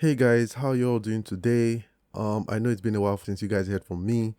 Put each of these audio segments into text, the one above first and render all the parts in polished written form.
Hey guys, how you all doing today? I know it's been a while since you guys heard from me,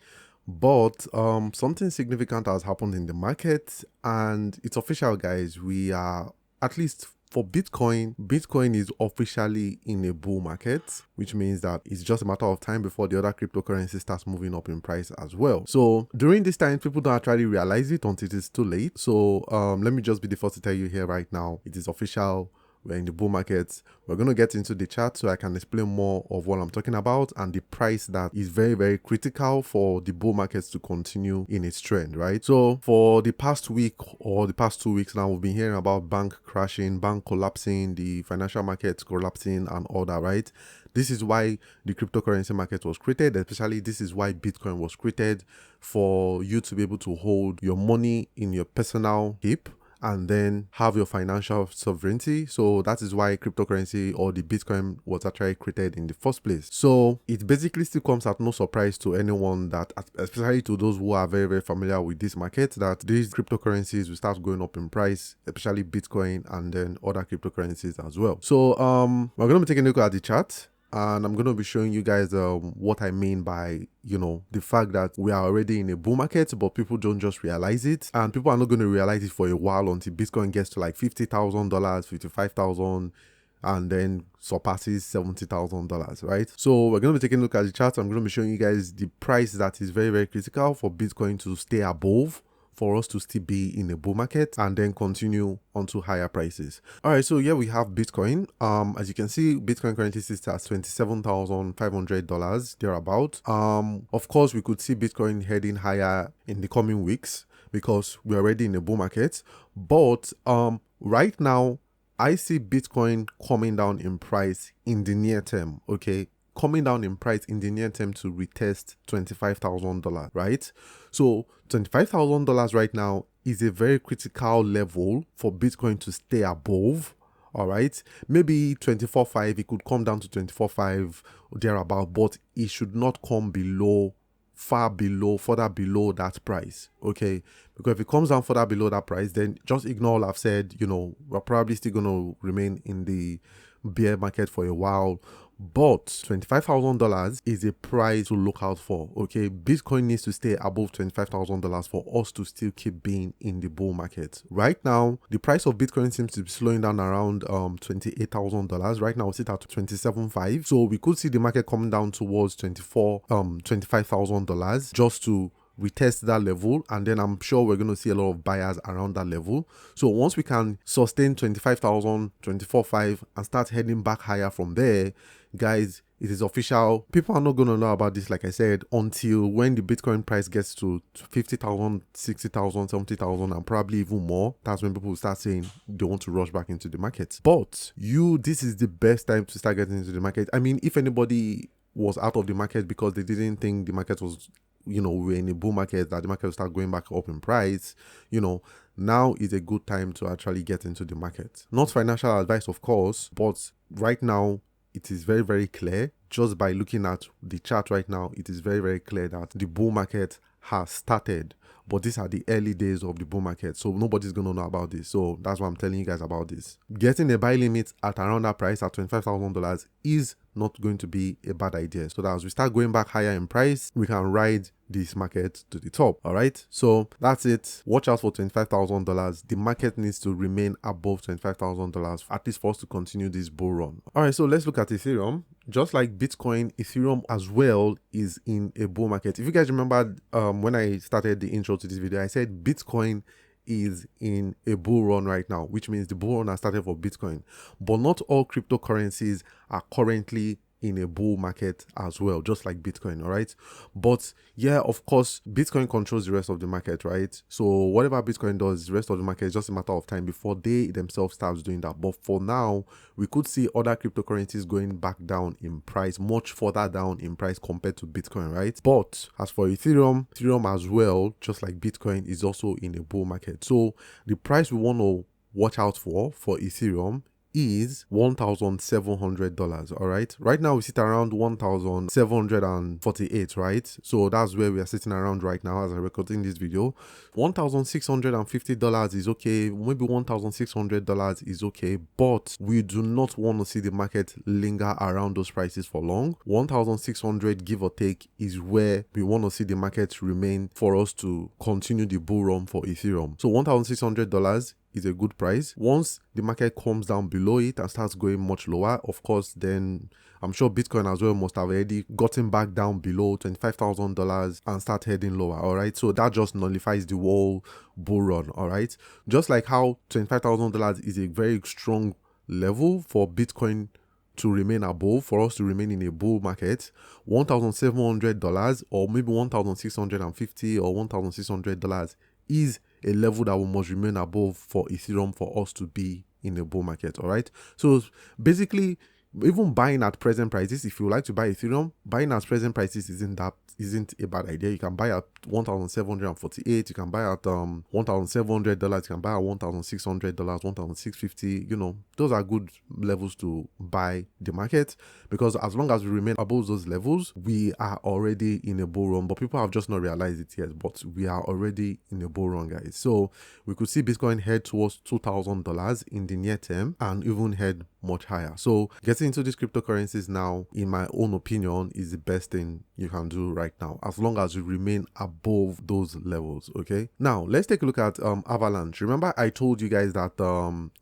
but something significant has happened in the market and it's official, guys. We are, at least for Bitcoin is officially in a bull market, which means that it's just a matter of time before the other cryptocurrency starts moving up in price as well. So during this time, people don't actually realize it until it is too late. So let me just be the first to tell you here right now, it is official. We're in the bull market. We're going to get into the chart so I can explain more of what I'm talking about and the price that is very, very critical for the bull markets to continue in its trend, right? So for the past week or the past 2 weeks now, we've been hearing about bank crashing, bank collapsing, the financial markets collapsing and all that, right? This is why the cryptocurrency market was created, especially this is why Bitcoin was created, for you to be able to hold your money in your personal heap and then have your financial sovereignty. So that is why cryptocurrency or the Bitcoin was actually created in the first place. So it basically still comes at no surprise to anyone that, especially to those who are very, very familiar with this market, that these cryptocurrencies will start going up in price, especially Bitcoin and then other cryptocurrencies as well. So we're going to be taking a look at the chart, and I'm going to be showing you guys what I mean by, the fact that we are already in a bull market, but people don't just realize it. And people are not going to realize it for a while until Bitcoin gets to like $50,000, $55,000, and then surpasses $70,000, right? So we're going to be taking a look at the chart. I'm going to be showing you guys the price that is very, very critical for Bitcoin to stay above, for us to still be in a bull market and then continue onto higher prices. All right, so here we have Bitcoin. As you can see, Bitcoin currently sits at $27,500 thereabout. Of course, we could see Bitcoin heading higher in the coming weeks because we're already in a bull market. But right now, I see Bitcoin coming down in price in the near term. Okay, coming down in price in the near term to retest $25,000, right? So $25,000 right now is a very critical level for Bitcoin to stay above. All right, maybe 24.5, it could come down to 24.5 thereabout, but it should not come below, further below that price. Okay, because if it comes down further below that price, then just ignore all I've said. We're probably still going to remain in the bear market for a while, but $25,000 is a price to look out for. Okay, Bitcoin needs to stay above $25,000 for us to still keep being in the bull market. Right now, the price of Bitcoin seems to be slowing down around $28,000. Right now, we sit at $27,500. So we could see the market coming down towards $25,000 just to retest that level, and then I'm sure we're going to see a lot of buyers around that level. So once we can sustain 25,000, 24.5 and start heading back higher from there, guys, it is official. People are not going to know about this, like I said, until when the Bitcoin price gets to 50,000, 60,000, 70,000, and probably even more. That's when people will start saying they want to rush back into the market. But this is the best time to start getting into the market. I mean, if anybody was out of the market because they didn't think the market was, we're in a bull market, that the market will start going back up in price, now is a good time to actually get into the market. Not financial advice, of course, but right now it is very, very clear. Just by looking at the chart right now, it is very, very clear that the bull market has started. But these are the early days of the bull market, so nobody's going to know about this. So that's why I'm telling you guys about this. Getting a buy limit at around that price at $25,000 is not going to be a bad idea, so that as we start going back higher in price, we can ride this market to the top. All right, so that's it. Watch out for $25,000. The market needs to remain above $25,000 at least for us to continue this bull run. All right, so let's look at Ethereum. Just like Bitcoin, Ethereum as well is in a bull market. If you guys remember, when I started the intro to this video, I said Bitcoin is in a bull run right now, which means the bull run has started for Bitcoin. But not all cryptocurrencies are currently in a bull market as well, just like Bitcoin. All right, but yeah, of course, Bitcoin controls the rest of the market, right? So whatever Bitcoin does, the rest of the market is just a matter of time before they themselves start doing that. But for now, we could see other cryptocurrencies going back down in price, much further down in price compared to Bitcoin, right? But as for Ethereum as well, just like Bitcoin, is also in a bull market. So the price we want to watch out for Ethereum is $1,700. All right, right now we sit around 1,748, right? So that's where we are sitting around right now as I'm recording this video. $1,650 is okay, maybe $1,600 is okay, but we do not want to see the market linger around those prices for long. 1,600 give or take is where we want to see the market remain for us to continue the bull run for Ethereum. So $1,600 is a good price. Once the market comes down below it and starts going much lower, of course, then I'm sure Bitcoin as well must have already gotten back down below $25,000 and start heading lower. All right, so that just nullifies the whole bull run. All right, just like how $25,000 is a very strong level for Bitcoin to remain above, for us to remain in a bull market, $1,700 or maybe $1,650 or $1,600 is a level that we must remain above for Ethereum for us to be in a bull market. All right, so basically, even buying at present prices, if you like to buy Ethereum, buying at present prices isn't a bad idea. You can buy at $1,748, you can buy at $1,700, you can buy at $1,600, $1,650. You know, those are good levels to buy the market, because as long as we remain above those levels, we are already in a bull run. But people have just not realized it yet, but we are already in a bull run, guys. So we could see Bitcoin head towards $2,000 in the near term and even head much higher. So getting into these cryptocurrencies now, in my own opinion, is the best thing you can do right now, as long as you remain above those levels. Okay, now let's take a look at Avalanche. Remember I told you guys that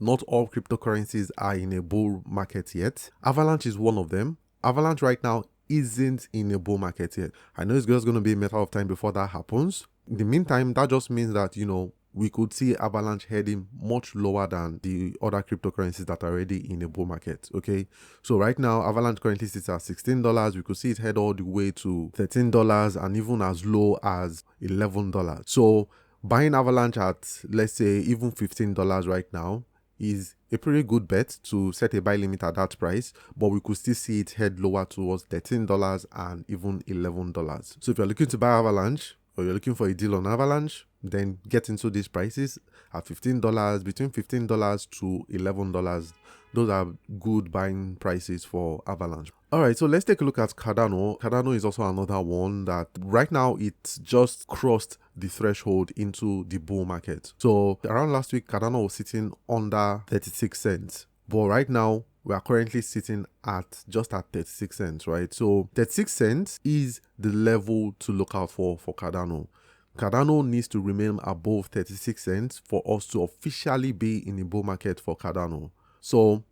not all cryptocurrencies are in a bull market yet. Avalanche is one of them. Avalanche right now isn't in a bull market yet. I know it's just going to be a matter of time before that happens. In the meantime, that just means that, you know, we could see Avalanche heading much lower than the other cryptocurrencies that are already in a bull market. Okay, so right now Avalanche currently sits at $16. We could see it head all the way to $13 and even as low as $11. So buying Avalanche at, let's say, even $15 right now is a pretty good bet to set a buy limit at that price, but we could still see it head lower towards $13 and even $11. So if you're looking to buy Avalanche, or you're looking for a deal on Avalanche, then get into these prices at $15, between $15 to $11. Those are good buying prices for Avalanche. All right, so let's take a look at Cardano. Cardano is also another one that right now it's just crossed the threshold into the bull market. So around last week, Cardano was sitting under 36 cents, but right now we are currently sitting at just at 36 cents, right? So 36 cents is the level to look out for Cardano. Cardano needs to remain above 36 cents for us to officially be in the bull market for Cardano. So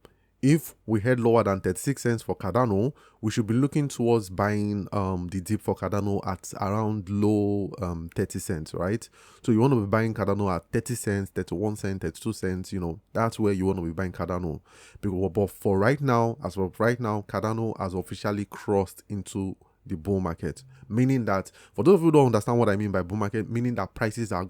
if we head lower than 36 cents for Cardano, we should be looking towards buying the dip for Cardano at around low 30 cents, right? So you want to be buying Cardano at 30 cents, 31 cents, 32 cents, you know, that's where you want to be buying Cardano. But for right now, as of right now, Cardano has officially crossed into the bull market, meaning that, for those of you who don't understand what I mean by bull market, meaning that prices are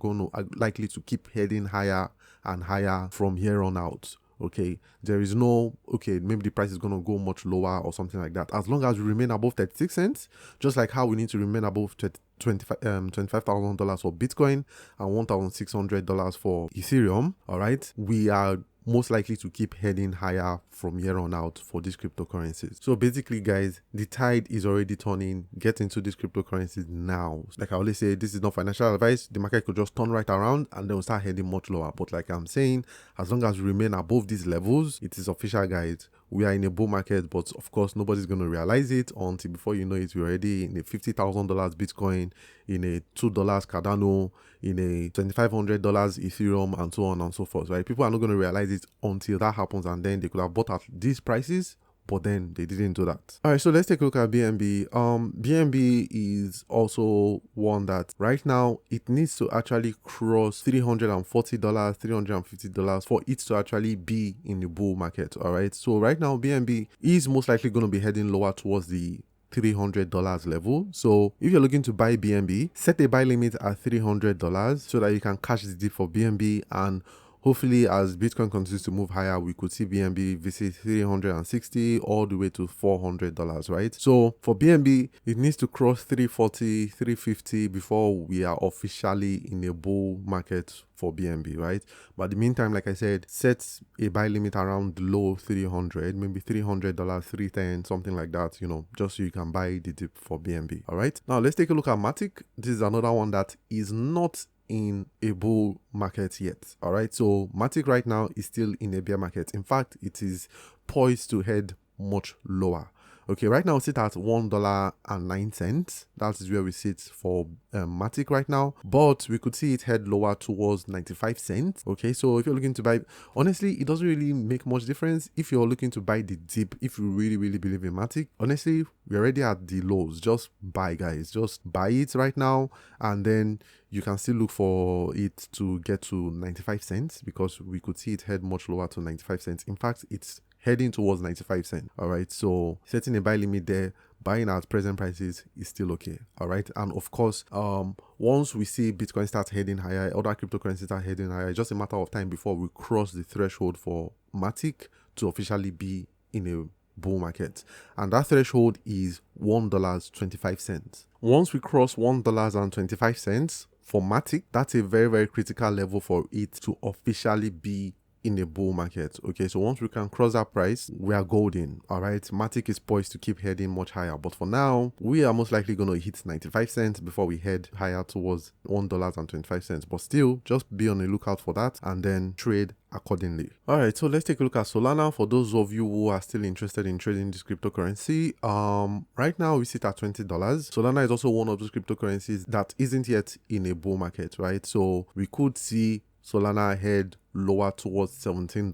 likely to keep heading higher and higher from here on out. Okay, there is no, okay, maybe the price is going to go much lower or something like that. As long as we remain above 36 cents, just like how we need to remain above $25,000 for Bitcoin and $1,600 for Ethereum, all right, we are most likely to keep heading higher from here on out for these cryptocurrencies. So basically, guys, the tide is already turning. Get into these cryptocurrencies now. Like I always say, this is not financial advice. The market could just turn right around and then we'll start heading much lower. But like I'm saying, as long as we remain above these levels, it is official, guys. We are in a bull market, but of course, nobody's going to realize it until before you know it, we're already in a $50,000 Bitcoin, in a $2 Cardano, in a $2,500 Ethereum, and so on and so forth, right? People are not going to realize it until that happens, and then they could have bought at these prices, but then they didn't do that. All right, so let's take a look at BNB. BNB is also one that right now it needs to actually cross $340, $350 for it to actually be in the bull market. All right, so right now BNB is most likely going to be heading lower towards the $300 level. So if you're looking to buy BNB, set a buy limit at $300 so that you can catch the dip for BNB and hopefully as Bitcoin continues to move higher, we could see BNB visit 360 all the way to $400, right? So for BNB, it needs to cross 340, 350 before we are officially in a bull market for BNB, right? But in the meantime, like I said, set a buy limit around the low 300, maybe $300, 310, something like that, you know, just so you can buy the dip for BNB. All right, now let's take a look at MATIC. This is another one that is not in a bull market yet. All right, so MATIC right now is still in a bear market. In fact, it is poised to head much lower. Okay, right now we sit at $1.09. That is where we sit for MATIC right now, but we could see it head lower towards 95 cents. Okay, so if you're looking to buy, honestly, it doesn't really make much difference if you're looking to buy the dip. If you really believe in MATIC, honestly, we're already at the lows. Just buy, guys. Just buy it right now, and then you can still look for it to get to 95 cents because we could see it head much lower to 95 cents. In fact, it's heading towards 95 cents. All right, so setting a buy limit there, buying at present prices is still okay. All right, and of course, once we see Bitcoin start heading higher, other cryptocurrencies start heading higher, it's just a matter of time before we cross the threshold for MATIC to officially be in a bull market, and that threshold is $1.25. Once we cross $1.25 for MATIC, that's a very critical level for it to officially be in a bull market. Okay, so once we can cross that price, we are golden. All right, MATIC is poised to keep heading much higher, but for now, we are most likely going to hit 95 cents before we head higher towards $1.25. But still, just be on the lookout for that and then trade accordingly. All right, so let's take a look at Solana. For those of you who are still interested in trading this cryptocurrency, right now we sit at $20. Solana is also one of those cryptocurrencies that isn't yet in a bull market, right? So we could see Solana head lower towards $17,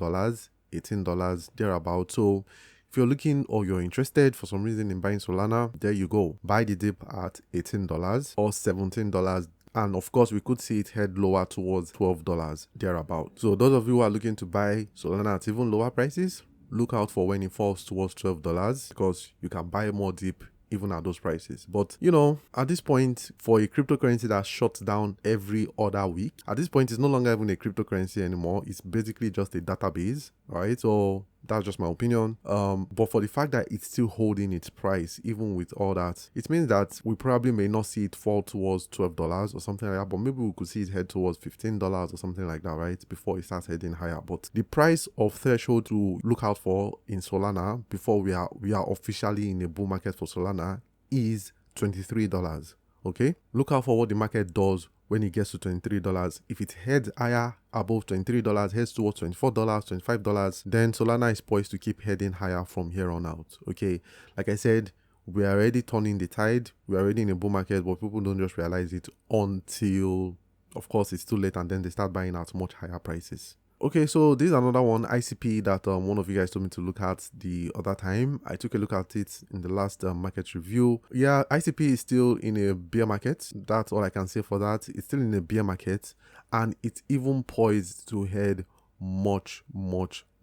$18, thereabout. So if you're looking or you're interested for some reason in buying Solana, there you go. Buy the dip at $18 or $17. And of course, we could see it head lower towards $12, thereabout. So those of you who are looking to buy Solana at even lower prices, look out for when it falls towards $12 because you can buy more dip even at those prices. But you know, at this point, for a cryptocurrency that shuts down every other week, at this point it's no longer even a cryptocurrency anymore. It's basically just a database, right? So that's just my opinion. But for the fact that it's still holding its price even with all that, it means that we probably may not see it fall towards $12 or something like that, but maybe we could see it head towards $15 or something like that, right, before it starts heading higher. But the price of threshold to look out for in Solana before we are officially in a bull market for Solana is $23. Okay, look out for what the market does when it gets to $23. If it heads higher above $23, heads towards $24, $25, then Solana is poised to keep heading higher from here on out. Okay, like I said, we are already turning the tide. We are already in a bull market, but people don't just realize it until, of course, it's too late and then they start buying at much higher prices. Okay, so this is another one, ICP, that one of you guys told me to look at the other time. I took a look at it in the last market review. Yeah, ICP is still in a bear market. That's all I can say for that. It's still in a bear market and it's even poised to head much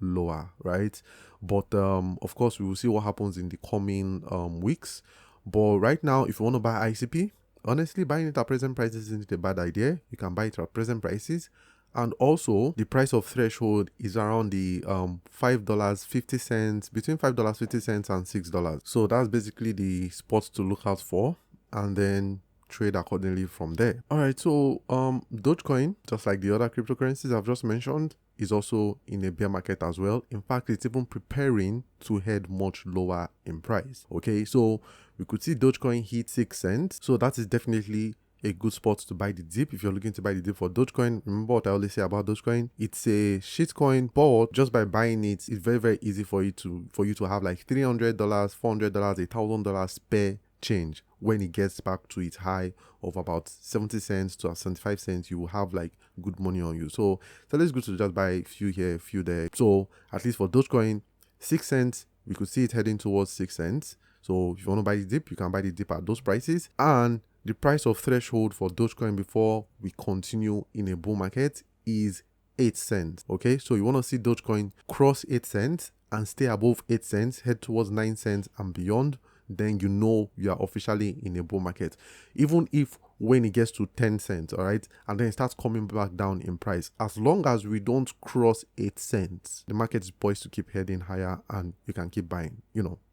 lower, right? But of course, we will see what happens in the coming weeks. But right now, if you want to buy ICP, honestly, buying it at present prices isn't a bad idea. You can buy it at present prices. And also, the price of threshold is around the $5.50, between $5.50 and $6. So that's basically the spot to look out for, and then trade accordingly from there. All right, so Dogecoin, just like the other cryptocurrencies I've just mentioned, is also in a bear market as well. In fact, it's even preparing to head much lower in price. Okay, so we could see Dogecoin hit 6 cents. So that is definitely a good spot to buy the dip. If you're looking to buy the dip for Dogecoin, remember what I always say about Dogecoin. It's a shitcoin, but just by buying it, it's very easy for you to have like $300, $400, $1,000 spare change. When it gets back to its high of about 70 cents to 75 cents, you will have like good money on you. So it's good to just buy a few here, a few there. So at least for Dogecoin, 6 cents, we could see it heading towards 6 cents. So if you want to buy the dip, you can buy the dip at those prices. And the price of threshold for Dogecoin before we continue in a bull market is 8 cents. Okay, so you want to see Dogecoin cross 8 cents and stay above 8 cents, head towards 9 cents and beyond, then you know you are officially in a bull market. Even if when it gets to 10 cents, all right, and then it starts coming back down in price. As long as we don't cross 8 cents, the market is poised to keep heading higher and you can keep buying.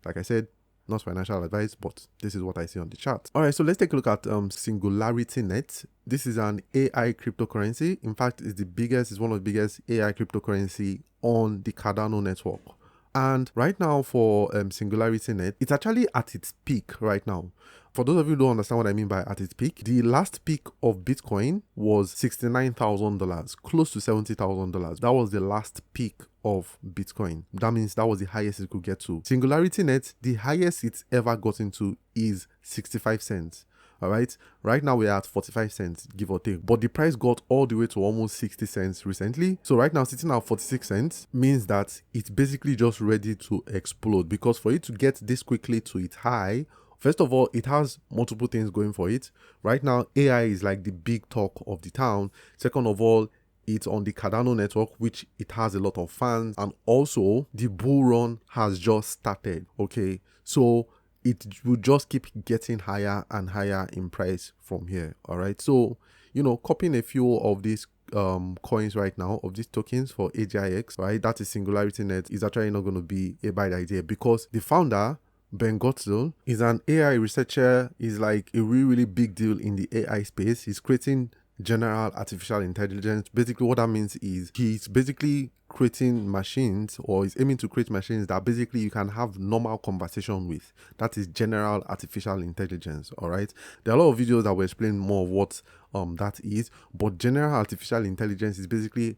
Like I said, not financial advice, but this is what I see on the chart. All right, so let's take a look at Singularity Net. This is an AI cryptocurrency. In fact, it's one of the biggest AI cryptocurrency on the Cardano network. And right now for Singularity Net, it's actually at its peak right now. For those of you who don't understand what I mean by at its peak, the last peak of Bitcoin was $69,000, close to $70,000. That was the last peak of Bitcoin. That means that was the highest it could get to. Singularity Net, the highest it's ever gotten to is 65 cents. All right, right now we're at 45 cents, give or take, but the price got all the way to almost 60 cents recently. So right now sitting at 46 cents means that it's basically just ready to explode, because for it to get this quickly to its high, first of all, it has multiple things going for it. Right now, AI is like the big talk of the town. Second of all, it's on the Cardano network, which it has a lot of fans, and also the bull run has just started. Okay, so it will just keep getting higher and higher in price from here. All right, so copying a few of these coins right now, of these tokens for AGIX, right, that is Singularity Net, is actually not going to be a bad idea, because the founder, Ben Gotzel, is an AI researcher. Is like a really big deal in the AI space. He's creating general artificial intelligence. Basically what that means is he's basically creating machines, or is aiming to create machines that basically you can have normal conversation with. That is general artificial intelligence. All right, there are a lot of videos that will explain more of what that is, but general artificial intelligence is basically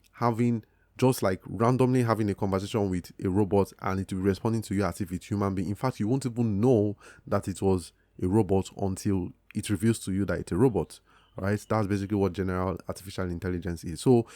just like randomly having a conversation with a robot, and it will be responding to you as if it's human being. In fact, you won't even know that it was a robot until it reveals to you that it's a robot. Right, that's basically what general artificial intelligence is. So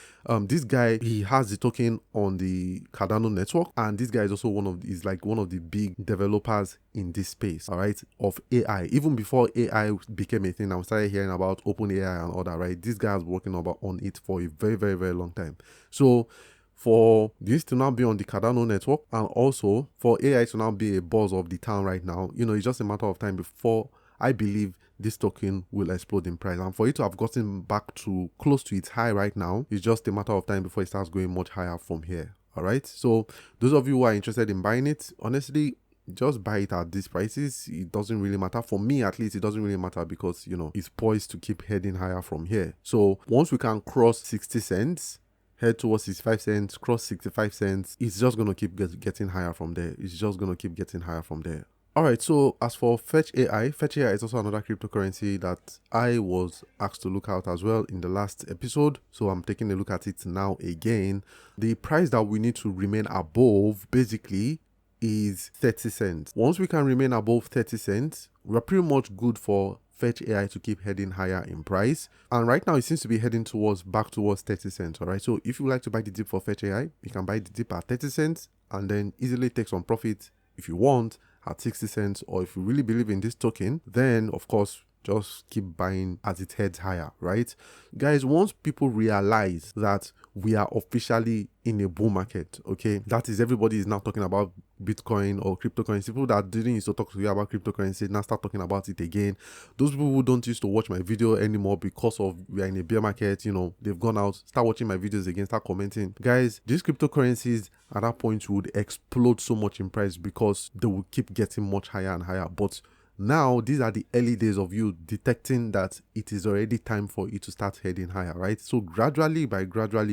this guy, he has the token on the Cardano network, and this guy is also one of the big developers in this space, all right, of AI. Even before AI became a thing, I started hearing about OpenAI and all that, right? This guy is working on it for a very long time. So for this to now be on the Cardano network, and also for AI to now be a buzz of the town right now, it's just a matter of time before I believe this token will explode in price. And for it to have gotten back to close to its high right now, it's just a matter of time before it starts going much higher from here. All right, so those of you who are interested in buying it, honestly, just buy it at these prices. It doesn't really matter. For me, at least, it doesn't really matter, because it's poised to keep heading higher from here. So once we can cross 60 cents, head towards 65 cents, cross 65 cents, it's just going to keep getting higher from there. It's just going to keep getting higher from there. All right, so as for Fetch AI is also another cryptocurrency that I was asked to look out as well in the last episode. So I'm taking a look at it now again. The price that we need to remain above basically is 30 cents. Once we can remain above 30 cents, we're pretty much good for Fetch AI to keep heading higher in price. And right now it seems to be heading back towards 30 cents. All right, so if you would like to buy the dip for Fetch AI, you can buy the dip at 30 cents and then easily take some profit if you want at 60 cents, or if you really believe in this token, then of course just keep buying as it heads higher, right? Guys, once people realize that we are officially in a bull market, okay, that is, everybody is now talking about Bitcoin or cryptocurrency. People that didn't used to talk to you about cryptocurrency now start talking about it again. Those people who don't used to watch my video anymore because of we are in a bear market, they've gone out, start watching my videos again, start commenting. Guys, these cryptocurrencies at that point would explode so much in price because they will keep getting much higher and higher. But now these are the early days of you detecting that it is already time for it to start heading higher, right? So gradually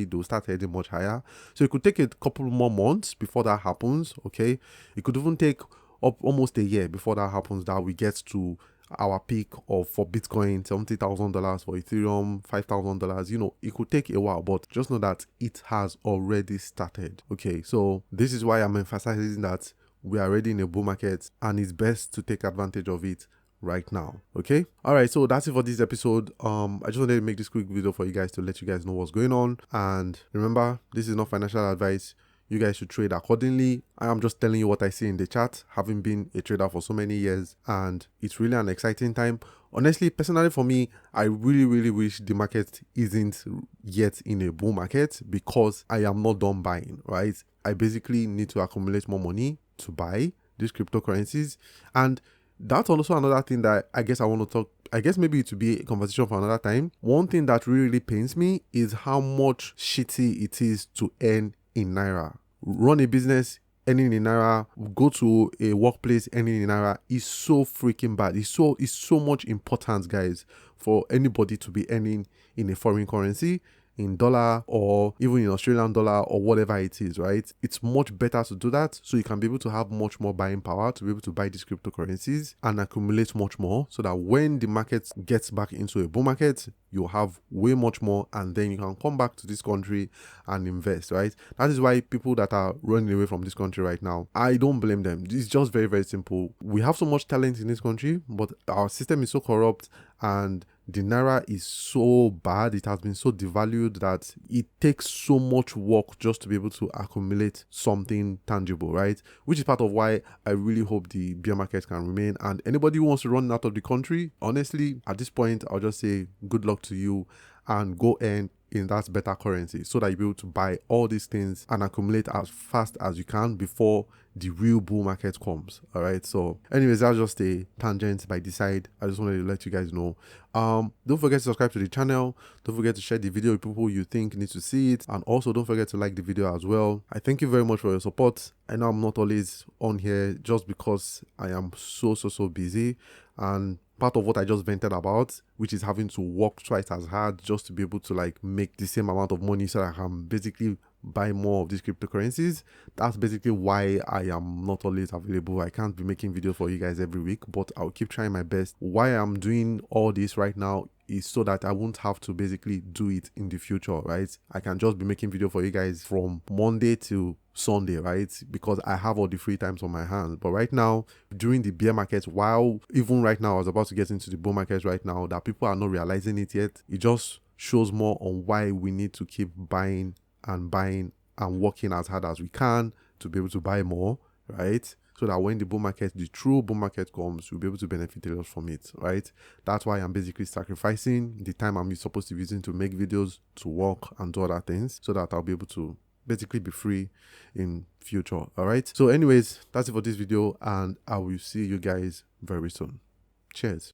they'll start heading much higher. So it could take a couple more months before that happens, okay? It could even take up almost a year before that happens, that we get to our peak of, for Bitcoin, $70,000, for Ethereum, $5,000. It could take a while, but just know that it has already started. Okay, so this is why I'm emphasizing that we are already in a bull market and it's best to take advantage of it right now. Okay, all right, so that's it for this episode. I just wanted to make this quick video for you guys to let you guys know what's going on. And remember, this is not financial advice. You guys should trade accordingly. I am just telling you what I see in the chart, having been a trader for so many years, and it's really an exciting time. Honestly, personally for me, I really wish the market isn't yet in a bull market, because I am not done buying, right? I basically need to accumulate more money to buy these cryptocurrencies. And that's also another thing that I guess I want to talk I guess maybe it would be a conversation for another time. One thing that really pains me is how much shitty it is to earn in Naira. Run a business earning in Naira, go to a workplace earning in Naira is so freaking bad. It's so much important, guys, for anybody to be earning in a foreign currency, in dollar or even in Australian dollar or whatever it is, right? It's much better to do that so you can be able to have much more buying power to be able to buy these cryptocurrencies and accumulate much more, so that when the market gets back into a bull market, you'll have way much more, and then you can come back to this country and invest, right? That is why people that are running away from this country right now, I don't blame them. It's just very, very simple. We have so much talent in this country, but our system is so corrupt and the Naira is so bad, it has been so devalued that it takes so much work just to be able to accumulate something tangible, right? Which is part of why I really hope the bear market can remain. And anybody who wants to run out of the country, honestly, at this point, I'll just say good luck to you and go earn in that better currency so that you'll be able to buy all these things and accumulate as fast as you can before the real bull market comes. All right, so anyways, that's just a tangent by the side. I just wanted to let you guys know. Don't forget to subscribe to the channel. Don't forget to share the video with people you think need to see it, and also don't forget to like the video as well. I thank you very much for your support. I know I'm not always on here just because I am so busy, and part of what I just vented about, which is having to work twice as hard just to be able to like make the same amount of money so that I can basically buy more of these cryptocurrencies. That's basically why I am not always available. I can't be making videos for you guys every week, but I'll keep trying my best. Why I'm doing all this right now is so that I won't have to basically do it in the future, right? I can just be making video for you guys from Monday to Sunday, right? Because I have all the free times on my hands. But right now, during the bear market, while even right now I was about to get into the bull market right now, that people are not realizing it yet, it just shows more on why we need to keep buying and working as hard as we can to be able to buy more, right? So that when the bull market, the true bull market comes, we'll be able to benefit a lot from it, right? That's why I'm basically sacrificing the time I'm supposed to be using to make videos, to work and do other things, so that I'll be able to basically be free in future. All right, so anyways, that's it for this video, and I will see you guys very soon. Cheers.